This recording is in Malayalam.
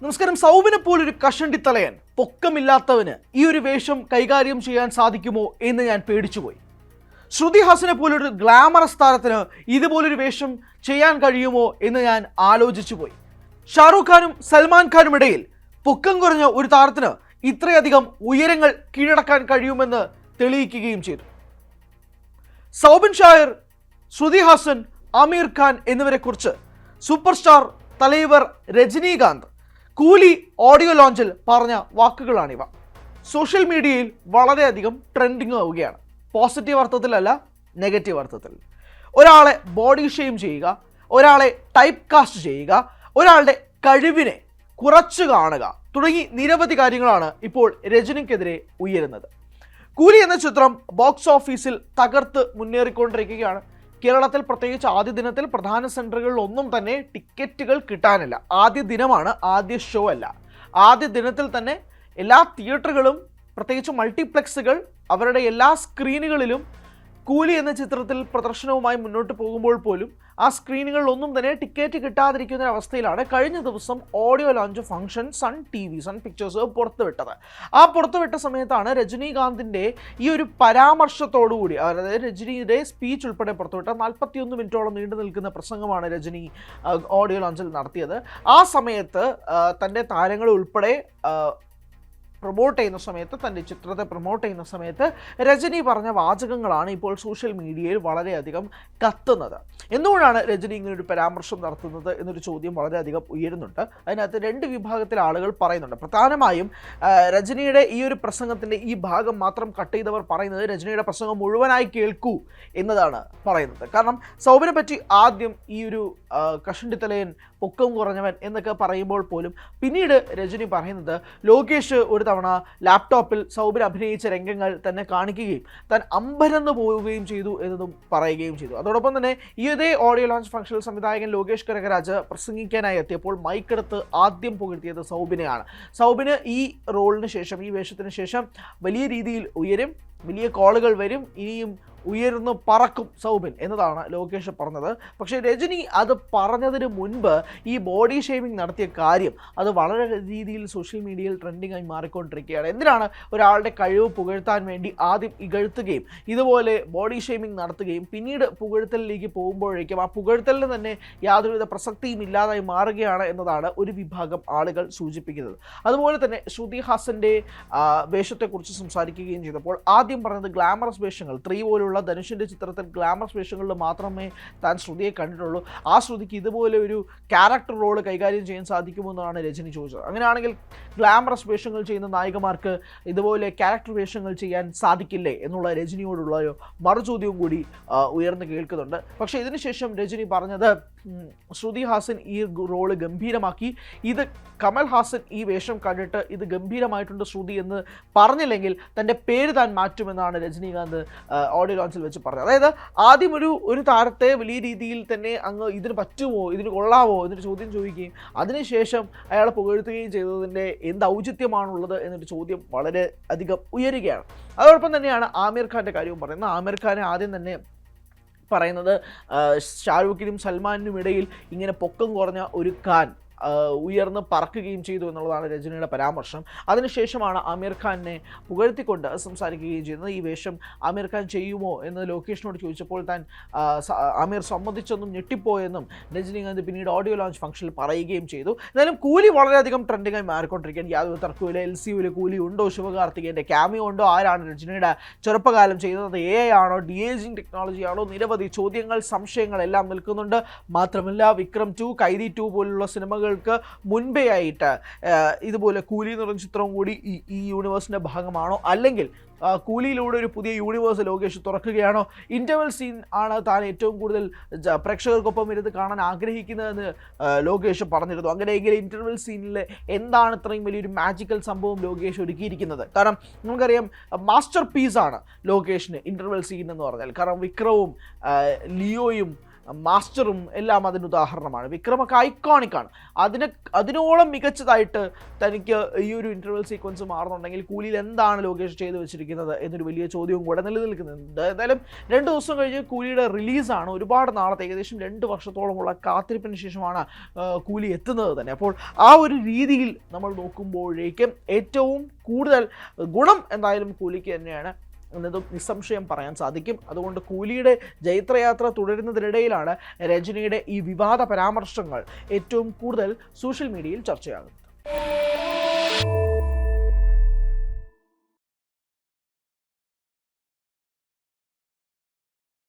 നമസ്കാരം. സൗബിനെ പോലൊരു കഷണ്ടി തലയൻ, പൊക്കമില്ലാത്തവന് ഈ ഒരു വേഷം കൈകാര്യം ചെയ്യാൻ സാധിക്കുമോ എന്ന് ഞാൻ പേടിച്ചുപോയി. ശ്രുതി ഹാസനെ പോലൊരു ഗ്ലാമറസ് താരത്തിന് ഇതുപോലൊരു വേഷം ചെയ്യാൻ കഴിയുമോ എന്ന് ഞാൻ ആലോചിച്ചു പോയി. ഷാറൂഖ് ഖാനും സൽമാൻ ഖാനും ഇടയിൽ പൊക്കം കുറഞ്ഞ ഒരു താരത്തിന് ഇത്രയധികം ഉയരങ്ങൾ കീഴടക്കാൻ കഴിയുമെന്ന് തെളിയിക്കുകയും ചെയ്തു. സൗബിൻ ഷായർ, ശ്രുതി ഹാസൻ, ആമീർ ഖാൻ എന്നിവരെക്കുറിച്ച് സൂപ്പർ സ്റ്റാർ തലൈവർ രജനീകാന്ത് കൂലി ഓഡിയോ ലോഞ്ചിൽ പറഞ്ഞ വാക്കുകളാണിവ. സോഷ്യൽ മീഡിയയിൽ വളരെയധികം ട്രെൻഡിങ് ആവുകയാണ്. പോസിറ്റീവ് അർത്ഥത്തിലല്ല, നെഗറ്റീവ് അർത്ഥത്തിൽ. ഒരാളെ ബോഡി ഷെയിം ചെയ്യുക, ഒരാളെ ടൈപ്പ് കാസ്റ്റ് ചെയ്യുക, ഒരാളുടെ കഴിവിനെ കുറച്ചു കാണുക തുടങ്ങി നിരവധി കാര്യങ്ങളാണ് ഇപ്പോൾ രജനിക്കെതിരെ ഉയരുന്നത്. കൂലി എന്ന ചിത്രം ബോക്സ് ഓഫീസിൽ തകർത്ത് മുന്നേറിക്കൊണ്ടിരിക്കുകയാണ്. കേരളത്തിൽ പ്രത്യേകിച്ച് ആദ്യ ദിനത്തിൽ പ്രധാന സെൻറ്ററുകളിൽ ഒന്നും തന്നെ ടിക്കറ്റുകൾ കിട്ടാനില്ല. ആദ്യ ദിനമാണ്, ആദ്യ ഷോ അല്ല. ആദ്യ ദിനത്തിൽ തന്നെ എല്ലാ തിയേറ്ററുകളും പ്രത്യേകിച്ച് മൾട്ടിപ്ലക്സുകൾ അവരുടെ എല്ലാ സ്ക്രീനുകളിലും കൂലി എന്ന ചിത്രത്തിൽ പ്രദർശനവുമായി മുന്നോട്ട് പോകുമ്പോൾ പോലും ആ സ്ക്രീനുകളിലൊന്നും തന്നെ ടിക്കറ്റ് കിട്ടാതിരിക്കുന്ന അവസ്ഥയിലാണ് കഴിഞ്ഞ ദിവസം audio launch function Sun Pictures പുറത്തുവിട്ടത്. ആ പുറത്തുവിട്ട സമയത്താണ് രജനീകാന്തിൻ്റെ ഈ ഒരു പരാമർശത്തോടുകൂടി, അതായത് രജനിയുടെ സ്പീച്ച് ഉൾപ്പെടെ പുറത്തുവിട്ട 41 മിനിറ്റോളം നീണ്ടു നിൽക്കുന്ന പ്രസംഗമാണ് രജനി ഓഡിയോ ലോഞ്ചിൽ നടത്തിയത്. ആ സമയത്ത് തൻ്റെ താരങ്ങൾ ഉൾപ്പെടെ പ്രൊമോട്ട് ചെയ്യുന്ന സമയത്ത്, തൻ്റെ ചിത്രത്തെ പ്രൊമോട്ട് ചെയ്യുന്ന സമയത്ത് രജനി പറഞ്ഞ വാചകങ്ങളാണ് ഇപ്പോൾ സോഷ്യൽ മീഡിയയിൽ വളരെയധികം കത്തുന്നത്. എന്തുകൊണ്ടാണ് രജനി ഇങ്ങനൊരു പരാമർശം നടത്തുന്നത് എന്നൊരു ചോദ്യം വളരെയധികം ഉയരുന്നുണ്ട്. അതിനകത്ത് രണ്ട് വിഭാഗത്തിലെ ആളുകൾ പറയുന്നുണ്ട്. പ്രധാനമായും രജനിയുടെ ഈ ഒരു പ്രസംഗത്തിൻ്റെ ഈ ഭാഗം മാത്രം കട്ട് ചെയ്തവർ പറയുന്നത് രജനിയുടെ പ്രസംഗം മുഴുവനായി കേൾക്കൂ എന്നതാണ് പറയുന്നത്. കാരണം സൗബിനെ പറ്റി ആദ്യം ഈ ഒരു കഷണ്ടിത്തലയൻ, പൊക്കം കുറഞ്ഞവൻ എന്നൊക്കെ പറയുമ്പോൾ പോലും പിന്നീട് രജനി പറയുന്നത് ലോകേഷ് ഒരു തവണ ലാപ്ടോപ്പിൽ സൗബിൻ അഭിനയിച്ച രംഗങ്ങൾ തന്നെ കാണിക്കുകയും താൻ അമ്പരന്ന് പോവുകയും ചെയ്തു എന്നതും പറയുകയും ചെയ്തു. അതോടൊപ്പം തന്നെ ഈ ഇതേ ഓഡിയോ ലോഞ്ച് ഫംഗ്ഷനിൽ സംവിധായകൻ ലോകേഷ് കനകരാജ് പ്രസംഗിക്കാനായി എത്തിയപ്പോൾ മൈക്കെടുത്ത് ആദ്യം പുകഴ്ത്തിയത് സൗബിനെയാണ്. സൗബിന് ഈ റോളിന് ശേഷം, ഈ വേഷത്തിന് ശേഷം വലിയ രീതിയിൽ ഉയരും, വലിയ കോളുകൾ വരും, ഇനിയും ഉയർന്നു പറക്കും സൗബിൻ എന്നതാണ് ലോകേഷ് പറഞ്ഞത്. പക്ഷേ രജനി അത് പറഞ്ഞതിന് മുൻപ് ഈ ബോഡി ഷേമിംഗ് നടത്തിയ കാര്യം അത് വളരെ രീതിയിൽ സോഷ്യൽ മീഡിയയിൽ ട്രെൻഡിങ് ആയി മാറിക്കൊണ്ടിരിക്കുകയാണ്. എന്തിനാണ് ഒരാളുടെ കഴിവ് പുകഴ്ത്താൻ വേണ്ടി ആദ്യം ഇകഴ്ത്തുകയും ഇതുപോലെ ബോഡി ഷേമിംഗ് നടത്തുകയും പിന്നീട് പുകഴ്ത്തലിലേക്ക് പോകുമ്പോഴേക്കും ആ പുകഴ്ത്തലിന് തന്നെ യാതൊരുവിധ പ്രസക്തിയും ഇല്ലാതായി മാറുകയാണ് എന്നതാണ് ഒരു വിഭാഗം ആളുകൾ സൂചിപ്പിക്കുന്നത്. അതുപോലെ തന്നെ ശ്രുതി ഹാസൻ്റെ വേഷത്തെക്കുറിച്ച് സംസാരിക്കുകയും ചെയ്തപ്പോൾ ആദ്യം പറഞ്ഞത് ഗ്ലാമറസ് വേഷങ്ങൾ, 3 പോലുള്ള ധനുഷിൻ്റെ ചിത്രത്തിൽ ഗ്ലാമറസ് വേഷങ്ങളിൽ മാത്രമേ താൻ ശ്രുതിയെ കണ്ടിട്ടുള്ളൂ. ആ ശ്രുതിക്ക് ഇതുപോലെ ഒരു ക്യാരക്ടർ റോള് കൈകാര്യം ചെയ്യാൻ സാധിക്കുമെന്നാണ് രജനി ചോദിച്ചത്. അങ്ങനെയാണെങ്കിൽ ഗ്ലാമറസ് വേഷങ്ങൾ ചെയ്യുന്ന നായികമാർക്ക് ഇതുപോലെ ക്യാരക്ടർ വേഷങ്ങൾ ചെയ്യാൻ സാധിക്കില്ലേ എന്നുള്ള രജനിയോടുള്ള മറുചോദ്യവും കൂടി ഉയർന്നു കേൾക്കുന്നുണ്ട്. പക്ഷേ ഇതിനുശേഷം രജനി പറഞ്ഞത് ശ്രുതി ഹാസൻ ഈ റോള് ഗംഭീരമാക്കി, ഇത് കമൽ ഹാസൻ ഈ വേഷം കണ്ടിട്ട് ഇത് ഗംഭീരമായിട്ടുണ്ട് ശ്രുതി എന്ന് പറഞ്ഞില്ലെങ്കിൽ തൻ്റെ പേര് താൻ മാറ്റുമെന്നാണ് രജനീകാന്ത് ഓഡിയോ ലോഞ്ചിൽ വെച്ച് പറഞ്ഞത്. അതായത് ആദ്യം ഒരു താരത്തെ വലിയ രീതിയിൽ തന്നെ അങ്ങ് ഇതിന് പറ്റുമോ, ഇതിന് കൊള്ളാമോ എന്നൊരു ചോദ്യം ചോദിക്കുകയും അതിനുശേഷം അയാളെ പുകഴ്ത്തുകയും ചെയ്തതിൻ്റെ എന്ത് ഔചിത്യമാണുള്ളത് എന്നൊരു ചോദ്യം വളരെ അധികം ഉയരുകയാണ്. അതോടൊപ്പം തന്നെയാണ് ആമീർ ഖാൻ്റെ കാര്യവും പറയുന്നത്. ആമീർ ഖാനെ ആദ്യം തന്നെ പറയുന്നത് ഷാരൂഖിനും സൽമാനിനും ഇടയിൽ ഇങ്ങനെ പൊക്കം കുറഞ്ഞ ഒരു ഖാൻ ഉയർന്ന് പറക്കുകയും ചെയ്തു എന്നുള്ളതാണ് രജനിയുടെ പരാമർശം. അതിനുശേഷമാണ് ആമീർ ഖാനെ പുകഴ്ത്തിക്കൊണ്ട് സംസാരിക്കുകയും ചെയ്യുന്നത്. ഈ വേഷം ആമീർ ഖാൻ ചെയ്യുമോ എന്ന് ലോകേഷിനോട് ചോദിച്ചപ്പോൾ താൻ ആമീർ സമ്മതിച്ചെന്നും ഞെട്ടിപ്പോയെന്നും രജനീകാന്ത് പിന്നീട് ഓഡിയോ ലോഞ്ച് ഫംഗ്ഷനിൽ പറയുകയും ചെയ്തു. എന്നാലും കൂലി വളരെയധികം ട്രെൻഡിങ്ങായി മാറിക്കൊണ്ടിരിക്കുകയാണ്. യാതൊരു തർക്കമില്ല. LCUവിൽ കൂലി ഉണ്ടോ, ശിവകാർത്തികേയൻ്റെ ക്യാമിയോ ഉണ്ടോ, ആരാണ് രജനിയുടെ ചെറുപ്പകാലം ചെയ്യുന്നത്, AI ആണോ, DAGing ടെക്നോളജി ആണോ, നിരവധി ചോദ്യങ്ങൾ, സംശയങ്ങളെല്ലാം നിൽക്കുന്നുണ്ട്. മാത്രമല്ല വിക്രം 2, കൈദി 2 പോലുള്ള സിനിമകൾ മുൻപേ ആയിട്ട് ഇതുപോലെ കൂലി എന്ന് പറഞ്ഞ ചിത്രവും കൂടി ഈ യൂണിവേഴ്സിൻ്റെ ഭാഗമാണോ, അല്ലെങ്കിൽ കൂലിയിലൂടെ ഒരു പുതിയ യൂണിവേഴ്സ് ലോകേഷ് തുറക്കുകയാണോ? ഇൻ്റർവെൽ സീൻ ആണ് താൻ ഏറ്റവും കൂടുതൽ പ്രേക്ഷകർക്കൊപ്പം ഇരുന്ന് കാണാൻ ആഗ്രഹിക്കുന്നതെന്ന് ലോകേഷ് പറഞ്ഞിരുന്നു. അങ്ങനെയെങ്കിൽ ഇൻ്റർവെൽ സീനിൽ എന്താണ് ഇത്രയും വലിയൊരു മാജിക്കൽ സംഭവം ലോകേഷ് ഒരുക്കിയിരിക്കുന്നത്? കാരണം നമുക്കറിയാം മാസ്റ്റർ പീസാണ് ലോകേഷിന് ഇൻ്റർവെൽ സീൻ എന്ന് പറഞ്ഞാൽ. കാരണം വിക്രവും ലിയോയും മാസ്റ്ററും എല്ലാം അതിന് ഉദാഹരണമാണ്. വിക്രമൊക്കെ ഐക്കോണിക്കാണ്. അതിനോളം മികച്ചതായിട്ട് തനിക്ക് ഈ ഒരു ഇൻ്റർവെൽ സീക്വൻസ് മാറുന്നുണ്ടെങ്കിൽ കൂലിയിൽ എന്താണ് ലോകേഷ് ചെയ്തു വെച്ചിരിക്കുന്നത് എന്നൊരു വലിയ ചോദ്യവും കൂടെ നിലനിൽക്കുന്നുണ്ട്. എന്തായാലും 2 ദിവസം കഴിഞ്ഞ് കൂലിയുടെ റിലീസാണ്. ഒരുപാട് നാളത്തെ, ഏകദേശം 2 വർഷത്തോളമുള്ള കാത്തിരിപ്പിന് ശേഷമാണ് കൂലി എത്തുന്നത് തന്നെ. അപ്പോൾ ആ ഒരു രീതിയിൽ നമ്മൾ നോക്കുമ്പോഴേക്കും ഏറ്റവും കൂടുതൽ ഗുണം എന്തായാലും കൂലിക്ക് തന്നെയാണ് എന്നതും നിസ്സംശയം പറയാൻ സാധിക്കും. അതുകൊണ്ട് കൂലിയുടെ ജൈത്രയാത്ര തുടരുന്നതിനിടയിലാണ് രജനിയുടെ ഈ വിവാദ പരാമർശങ്ങൾ ഏറ്റവും കൂടുതൽ സോഷ്യൽ മീഡിയയിൽ ചർച്ചയാകുന്നത്.